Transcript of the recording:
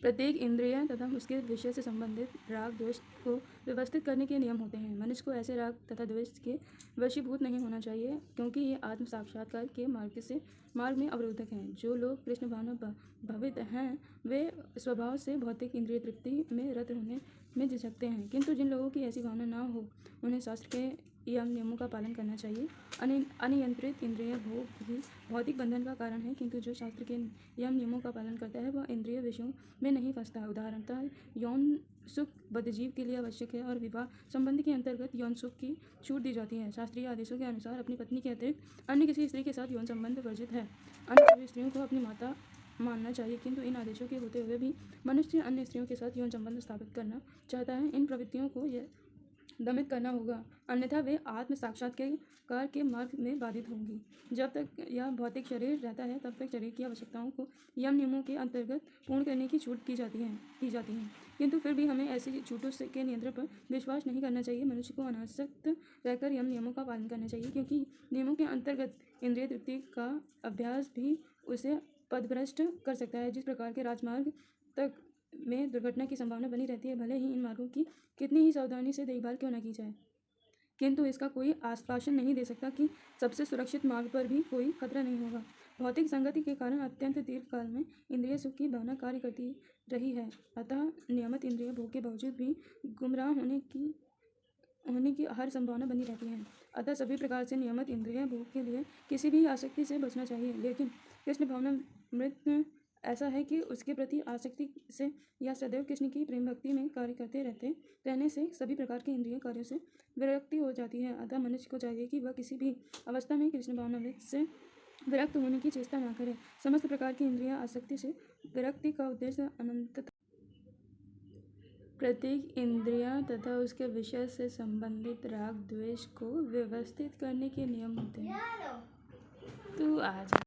प्रत्येक इंद्रिय तथा उसके विषय से संबंधित राग द्वेष को व्यवस्थित करने के नियम होते हैं। मनुष्य को ऐसे राग तथा द्वेष के वशीभूत नहीं होना चाहिए, क्योंकि ये आत्म साक्षात्कार के मार्ग में अवरोधक हैं। जो लोग कृष्ण भावना भावित हैं, वे स्वभाव से भौतिक इंद्रिय तृप्ति में रत होने में झिझकते हैं, किंतु जिन लोगों की ऐसी भावना न हो, उन्हें शास्त्र के नियमों का पालन करना चाहिए। अनियंत्रित इंद्रिय भोग ही भौतिक बंधन का कारण है, किंतु जो शास्त्र के नियमों का पालन करता है वह इंद्रिय विषयों में नहीं फंसता है। उदाहरणतः यौन सुख बद्धजीव के लिए आवश्यक है और विवाह संबंध के अंतर्गत यौन सुख की छूट दी जाती है। शास्त्रीय आदेशों के अनुसार अपनी पत्नी के अतिरिक्त अन्य किसी स्त्री के साथ यौन संबंध वर्जित है। अन्य सभी स्त्रियों को अपनी माता मानना चाहिए, किंतु इन आदेशों के होते हुए भी मनुष्य अन्य स्त्रियों के साथ यौन संबंध स्थापित करना चाहता है। इन प्रवृत्तियों को दमित करना होगा, अन्यथा वे आत्म साक्षात्कार के मार्ग में बाधित होंगी। जब तक यह भौतिक शरीर रहता है, तब तक शरीर की आवश्यकताओं को नियमों के अंतर्गत पूर्ण करने की छूट दी जाती है, किंतु फिर भी हमें ऐसी छूटों के नियंत्रण पर विश्वास नहीं करना चाहिए। मनुष्य को अनासक्त रहकर नियमों का पालन करना चाहिए, क्योंकि नियमों के अंतर्गत इंद्रिय तृप्ति का अभ्यास भी उसे पथभ्रष्ट कर सकता है। जिस प्रकार के राजमार्ग तक में दुर्घटना की संभावना बनी रहती है, भले ही इन मार्गों की कितनी ही सावधानी से देखभाल क्यों न की जाए, किंतु इसका कोई आश्वासन नहीं दे सकता कि सबसे सुरक्षित मार्ग पर भी कोई खतरा नहीं होगा। भौतिक संगति के कारण अत्यंत दीर्घ काल में इंद्रिय सुख की भावना कार्य करती रही है, अतः नियमित इंद्रिय भोग के बावजूद भी गुमराह होने की हर संभावना बनी रहती है। अतः सभी प्रकार से नियमित इंद्रिय भोग के लिए किसी भी आसक्ति से बचना चाहिए। लेकिन कृष्ण भावनामृत ऐसा है कि उसके प्रति आसक्ति से या सदैव कृष्ण की प्रेम भक्ति में कार्य करते रहने से सभी प्रकार के इंद्रिय कार्यों से विरक्ति हो जाती है। अतः मनुष्य को चाहिए कि वह किसी भी अवस्था में कृष्ण भावनामृत से विरक्त होने की चेष्टा न करे। समस्त प्रकार की इंद्रिय आसक्ति से विरक्ति का उद्देश्य अनंतता। प्रत्येक इंद्रिय तथा उसके विषय से संबंधित राग द्वेष को व्यवस्थित करने के नियम होते हैं। तू आ जा।